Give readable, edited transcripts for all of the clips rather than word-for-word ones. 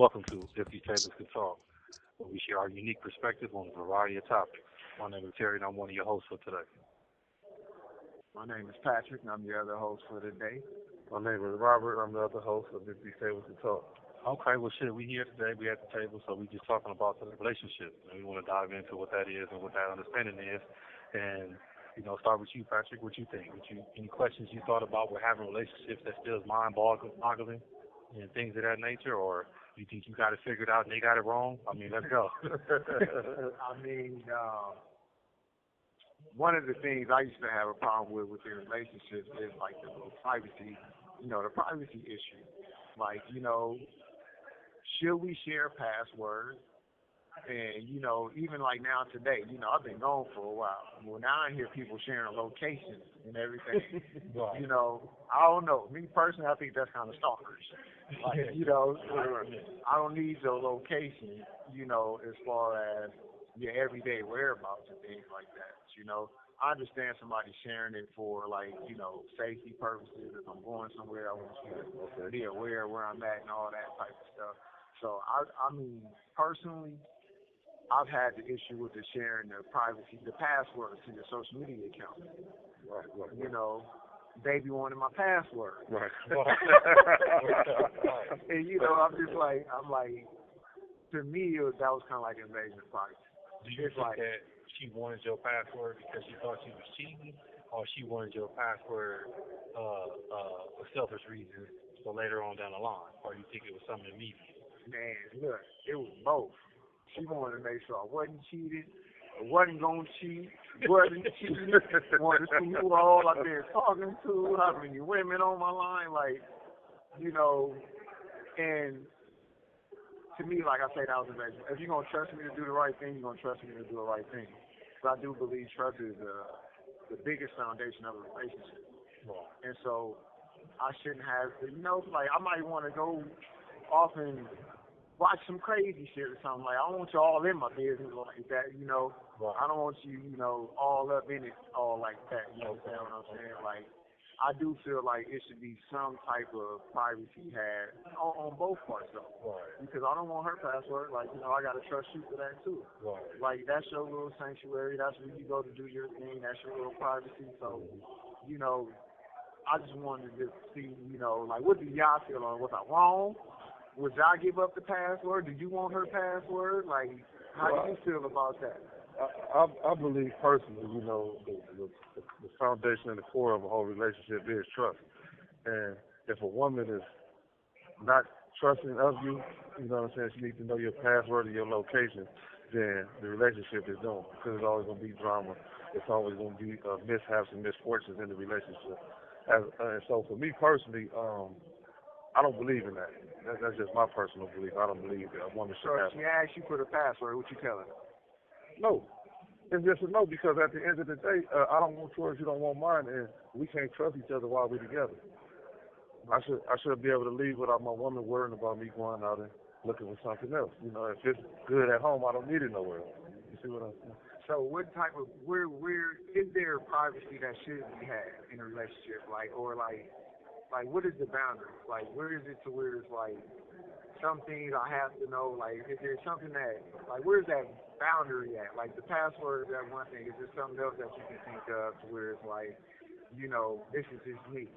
Welcome to If These Tables Could Talk, where we share our unique perspective on a variety of topics. My name is Terry, and I'm one of your hosts for today. My name is Patrick, and I'm your other host for today. My name is Robert. I'm the other host of If These Tables Could Talk. Okay, well, shit, we here today. We at the table, so we just talking about the relationship. And we want to dive into what that is and what that understanding is. And, start with you, Patrick. What you think? Any questions you thought about with having relationships that still is mind-boggling and things of that nature? Or you think you got it figured out and they got it wrong? I mean, let's go. I mean, one of the things I used to have a problem with within relationships is like the privacy, the privacy issue. Like, should we share passwords? And, even like now today, I've been gone for a while. Well, now I hear people sharing locations and everything. Right. I don't know. Me personally, I think that's kind of stalkerish. Like, I don't need your location, as far as your everyday whereabouts and things like that. I understand somebody sharing it for like, safety purposes. If I'm going somewhere, I want you to be aware of where I'm at and all that type of stuff. So I mean, personally, I've had the issue with the sharing the privacy, the passwords to your social media account. Right. Baby wanted my password. Right. And I'm like, to me, that was kind of like an invasion of privacy. Do you think that she wanted your password because she thought she was cheating, or she wanted your password for selfish reasons, so later on down the line, or you think it was something immediate? Man, look, it was both. She wanted to make sure I wasn't cheated, I wasn't going to cheat, wasn't cheating, wanted to see who all I've been talking to, how many women on my line, and to me, like I say, that was invasion. If you're going to trust me to do the right thing, you're going to trust me to do the right thing. But I do believe trust is the biggest foundation of a relationship. And so I shouldn't have to, I might want to go off and watch some crazy shit or something. Like, I don't want you all in my business like that, Right. I don't want you, all up in it all like that, you understand what I'm saying? Like, I do feel like it should be some type of privacy had on both parts though. Right. Because I don't want her password. Like, I got to trust you for that too. Right. Like, that's your little sanctuary. That's where you go to do your thing. That's your little privacy. So, I just wanted to see, what do y'all feel on? Was I wrong? Would y'all give up the password? Do you want her password? Like, how do you feel about that? I believe personally, the foundation and the core of a whole relationship is trust. And if a woman is not trusting of you, she needs to know your password and your location, then the relationship is doomed. Because there's always going to be drama. It's always going to be mishaps and misfortunes in the relationship. And so for me personally, I don't believe in that. That's just my personal belief. I don't believe that a woman should have. So if she asks you for the password, what you tell her? No. It's just a no, because at the end of the day, I don't want yours, you don't want mine, and we can't trust each other while we're together. I should be able to leave without my woman worrying about me going out and looking for something else. If it's good at home, I don't need it nowhere else. You see what I'm saying? So what type of where is there privacy that should be had in a relationship? Like what is the boundary? Like, where is it to where it's like some things I have to know? Like, is there something that, like, where's that boundary at? Like, the password is that one thing. Is there something else that you can think of to where it's like, this is just me?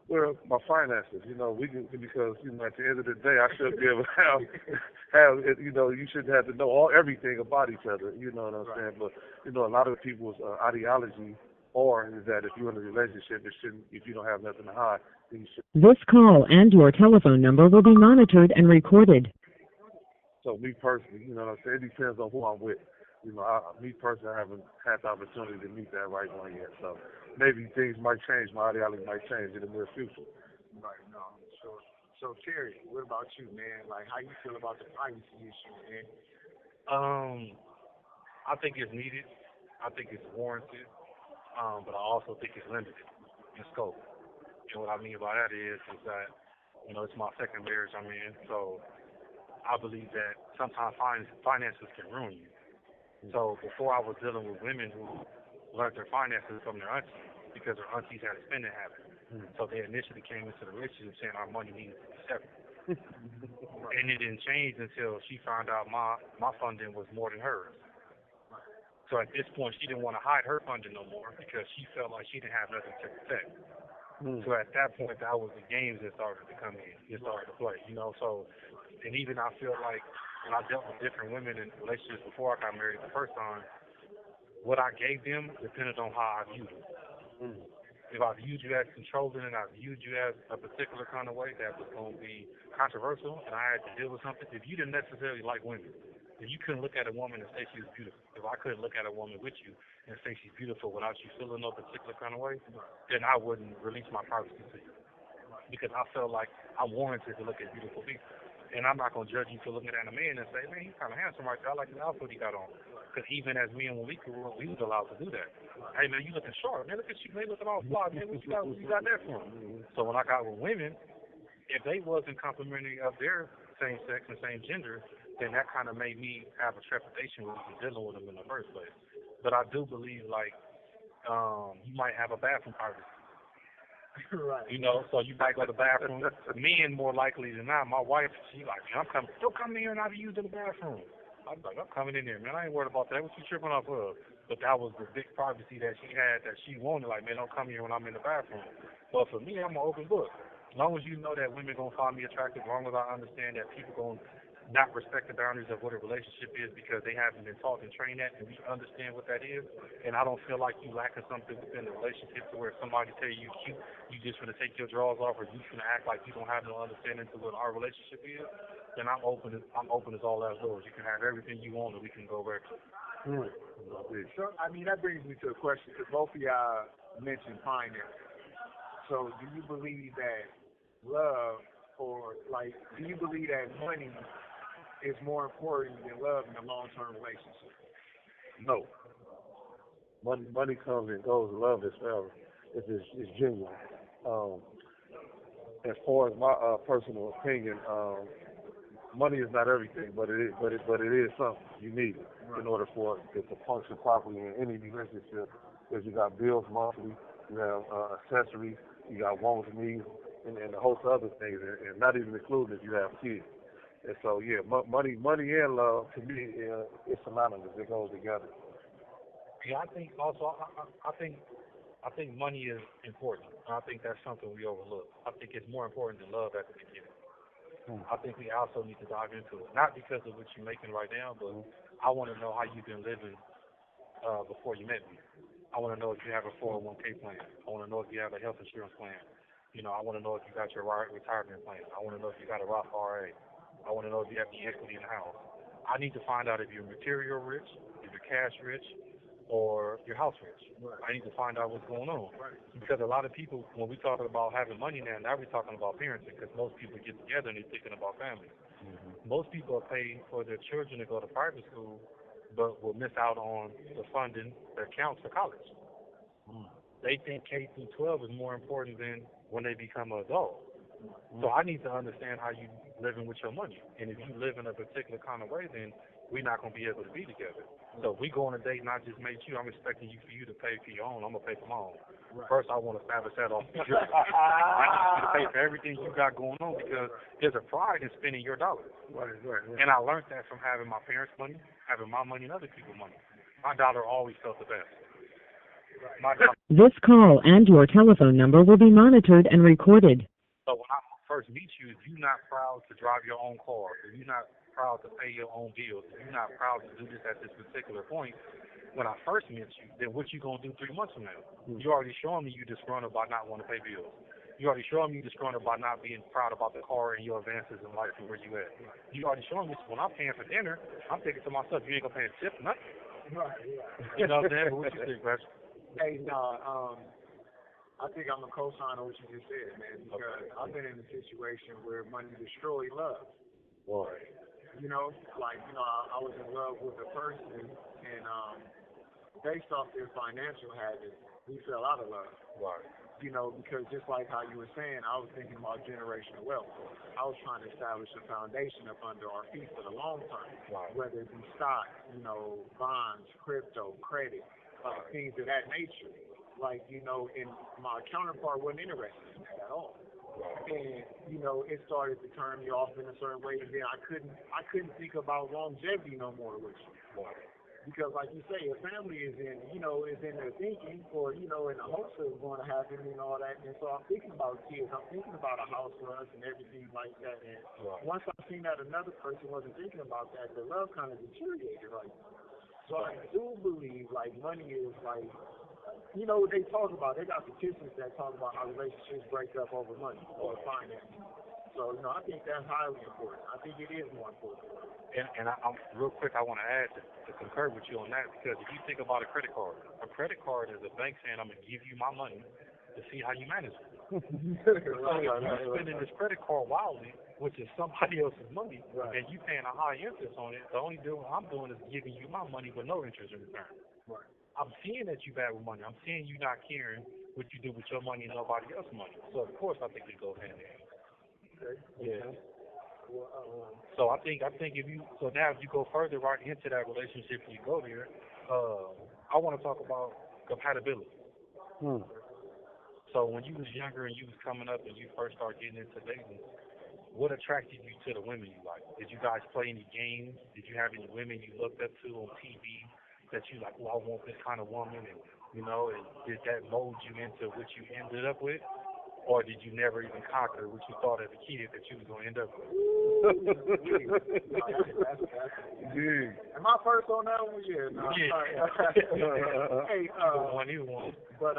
Well, my finances, we can, because at the end of the day, I should be able to have you shouldn't have to know everything about each other. You know what I'm saying? But a lot of people's ideology is that if you're in a relationship, if you don't have nothing to hide, then you should. This call and your telephone number will be monitored and recorded. So me personally, what I'm saying, it depends on who I'm with. Me personally, I haven't had the opportunity to meet that right one yet. So maybe things might change. My ideology might change in the near future. Right. No. Sure. So Terry, what about you, man? Like, how you feel about the privacy issue, man? I think it's needed. I think it's warranted. But I also think it's limited in scope. And what I mean by that is that, it's my second marriage I'm in, so I believe that sometimes finances can ruin you. So before I was dealing with women who learned their finances from their aunties because their aunties had a spending habit. So they initially came into the relationship saying our money needed to be separate. And it didn't change until she found out my funding was more than hers. So at this point, she didn't want to hide her funding no more because she felt like she didn't have nothing to protect. So at that point, that was the games that started to come in. It started to play, you know. So, and even I feel like when I dealt with different women in relationships before I got married the first time, what I gave them depended on how I viewed them. If I viewed you as controlling and I viewed you as a particular kind of way that was going to be controversial and I had to deal with something, if you didn't necessarily like women, if you couldn't look at a woman and say she was beautiful, if I couldn't look at a woman with you and say she's beautiful without you feeling no particular kind of way, then I wouldn't release my privacy to you. Because I felt like I'm warranted to look at beautiful people. And I'm not going to judge you for looking at a man and say, man, he's kind of handsome right there. I like the outfit he got on. Because even as men, when we grew up, we was allowed to do that. Hey, man, you looking sharp. Man, look at you. Man, looking all fly. Man, what you got that from? So when I got with women, if they wasn't complimentary of their same sex and same gender, then that kind of made me have a trepidation when we dealing with them in the first place. But I do believe, like, you might have a bathroom privacy. Right. You know, so you might go to the bathroom. Men more likely than not. My wife, she like, man, I'm coming. Don't come in here and I'll be using the bathroom. I'm like, I'm coming in there, man. I ain't worried about that. What you tripping off of? But that was the big privacy that she had that she wanted. Like, man, don't come here when I'm in the bathroom. But for me, I'm an open book. As long as you know that women gonna find me attractive, as long as I understand that people gonna not respect the boundaries of what a relationship is because they haven't been taught and trained that, and we understand what that is. And I don't feel like you lacking something within the relationship to where somebody tell you cute, you just gonna take your drawers off, or you gonna act like you don't have no understanding to what our relationship is. Then I'm open as all outdoors. You can have everything you want, and we can go back. So, I mean, that brings me to a question, because both of y'all mentioned finance. So, do you believe that love, or, like, do you believe that money is more important than love in a long-term relationship? No. Money comes and goes. Love is forever. It's genuine. As far as my personal opinion, money is not everything, but it is something. You need it in order for it to function properly in any relationship. Because you got bills monthly, you have accessories, you got wants, needs, and a host of other things, and not even including if you have kids. And so, yeah, money and love, to me, it's synonymous. It goes together. Yeah, I think also, I think money is important. I think that's something we overlook. I think it's more important than love at the beginning. I think we also need to dive into it, not because of what you're making right now, but I want to know how you've been living before you met me. I want to know if you have a 401k plan. I want to know if you have a health insurance plan. You know, I want to know if you got your retirement plan. I want to know if you got a Roth IRA. I want to know if you have the equity in the house. I need to find out if you're material rich, if you're cash rich, or you're house rich. I need to find out what's going on. Because a lot of people, when we talk about having money now we're talking about parenting, because most people get together and they're thinking about family. Most people are paying for their children to go to private school, but will miss out on the funding that counts for college. They think K through 12 is more important than when they become an adult. So I need to understand how you living with your money. And if you live in a particular kind of way, then we're not going to be able to be together. So if we go on a date and I just made you, I'm expecting for you to pay for your own. I'm going to pay for my own. First, I want to establish that off the jump. I need you to pay for everything you got going on because there's a pride in spending your dollars. Right. And I learned that from having my parents' money, having my money, and other people's money. My dollar always felt the best. This call and your telephone number will be monitored and recorded. So when I first meet you, if you're not proud to drive your own car, if you're not proud to pay your own bills, if you're not proud to do this at this particular point, when I first met you, then what you going to do 3 months from now? You already showing me you disgruntled by not wanting to pay bills. You already showing me you disgruntled by not being proud about the car and your advances in life and where you at. You already showing me when I'm paying for dinner, I'm thinking to myself, you ain't going to pay a tip, nothing. You know what I'm saying? But what you think, Russ? Hey, no, I think I'm a co-sign on what you just said, man, because I've been in a situation where money destroyed love. Right. You know, like, you know, I was in love with a person, and based off their financial habits, we fell out of love. Right. You know, because just like how you were saying, I was thinking about generational wealth. I was trying to establish a foundation up under our feet for the long term, whether it be stock, you know, bonds, crypto, credit, things of that nature. Like, you know, and my counterpart wasn't interested in that at all. And, you know, it started to turn me off in a certain way, and then I couldn't think about longevity no more with you. Because, like you say, your family is in, you know, is in their thinking, or, you know, in the hopes of going to happen and all that. And so I'm thinking about kids. I'm thinking about a house for us and everything like that. And once I seen that another person wasn't thinking about that, the love kind of deteriorated. Like, so I do believe, like, money is like, you know, they talk about, they got statistics that talk about how relationships break up over money or finance. So, you know, I think that's highly important. I think it is more important. And I'm real quick, I want to add to concur with you on that, because if you think about a credit card is a bank saying, I'm going to give you my money to see how you manage it. So if you're spending this credit card wildly, which is somebody else's money, and you paying a high interest on it, the only deal I'm doing is giving you my money with no interest in return. Right. I'm seeing that you bad with money. I'm seeing you not caring what you do with your money and nobody else's money. So, of course, I think it goes hand in hand. Okay. Yeah. So I think if you now if you go further right into that relationship and you go there, I want to talk about compatibility. So when you was younger and you was coming up and you first started getting into dating, what attracted you to the women you like? Did you guys play any games? Did you have any women you looked up to on TV that you like, well, I want this kind of woman, and you know, and did that mold you into what you ended up with? Or did you never even conquer what you thought as a kid that you was going to end up with? Am I first on that one? Yeah. No, yeah. Hey, you won. But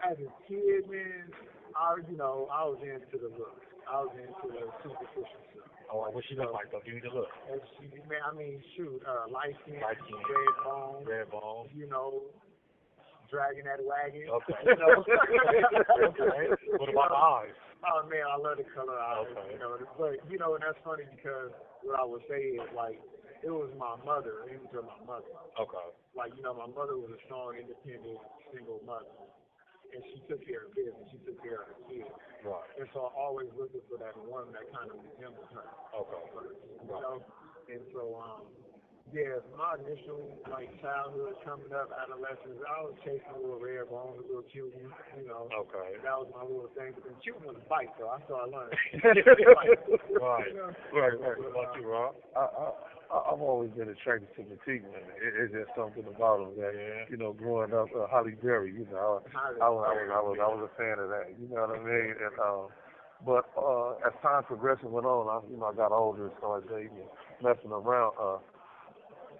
as a kid, man, I was into the looks. I was into the superficial stuff. Oh, what she look like though? Give me the look. Man, I mean, shoot, light skin, red bone. You know, dragging that wagon. Okay. You know? Okay. What about the eyes? Oh man, I love the color eyes. Okay. You know, but you know, and that's funny because what I would say is like it was my mother. It was my mother. Okay. Like, you know, my mother was a strong, independent, single mother, and she took care of business. She took care of her kids. Right. And so I always looking for that woman that kind of resembles her. Okay. You know, and so yeah, my initial like childhood coming up, adolescence, I was chasing a little red bone, a little cute one, you know. Okay. That was my little thing. But the cute one was bite, so I started learning. Right. You know? Right. What about you, Rob? I've always been attracted to petite women. It's just something about them that, you know, growing up, Holly Berry, you know, I was a fan of that. You know what I mean? And but as time progressed and went on, I got older and started dating and messing around.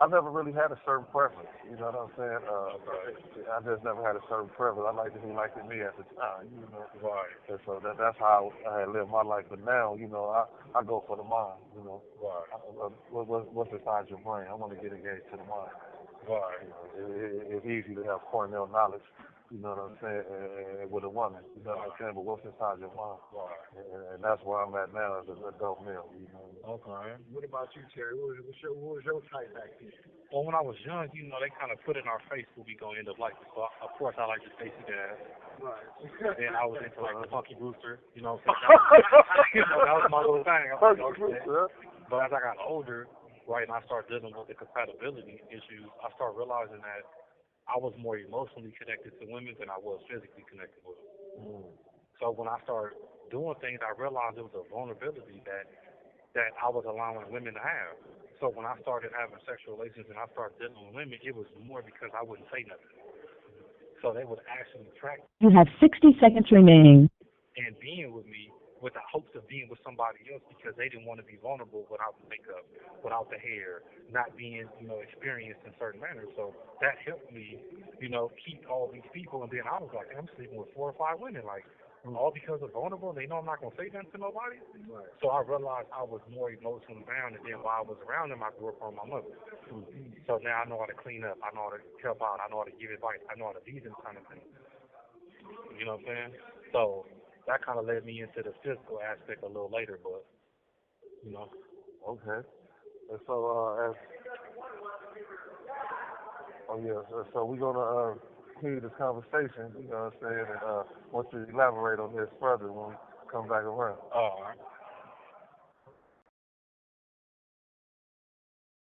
I never really had a certain preference, you know what I'm saying? I just never had a certain preference. I liked who liked me at the time, you know. Right. And so that's how I had lived my life. But now, you know, I go for the mind, you know. Right. What's inside your brain? I want to get engaged to the mind. Right. You know, it's easy to have Cornell knowledge, you know what I'm saying, and with a woman, you know what I'm saying, but what's inside your mind? Right. And that's where I'm at now as an adult male, you know. Okay. What about you, Terry? What was your type back then? Well, when I was young, you know, they kind of put in our face what we gonna end up like. So, of course, I like the Stacey Dash. Right. Then I was into like the Funky Brewster, you know. That was my little thing. I was like, okay. But as I got older, right, and I started dealing with the compatibility issues, I started realizing that I was more emotionally connected to women than I was physically connected with them. So when I started doing things, I realized it was a vulnerability that I was allowing women to have. So when I started having sexual relations and I started dealing with women, it was more because I wouldn't say nothing. So they would actually attract You have 60 seconds remaining. and being with me with the hopes of being with somebody else because they didn't want to be vulnerable without the makeup, without the hair, not being, you know, experienced in certain manners. So that helped me, you know, keep all these people. And then I was like, I'm sleeping with 4 or 5 women, like, all because they're vulnerable and they know I'm not going to say nothing to nobody. Right. So I realized I was more emotionally bound, and then while I was around them, I grew up on my mother. So now I know how to clean up, I know how to help out, I know how to give advice, I know how to be them kind of thing. You know what I'm saying? So that kind of led me into the physical aspect a little later, but, you know. Okay. And so, so we're going to continue this conversation, you know what I'm saying, and want to elaborate on this further when we come back around. All right.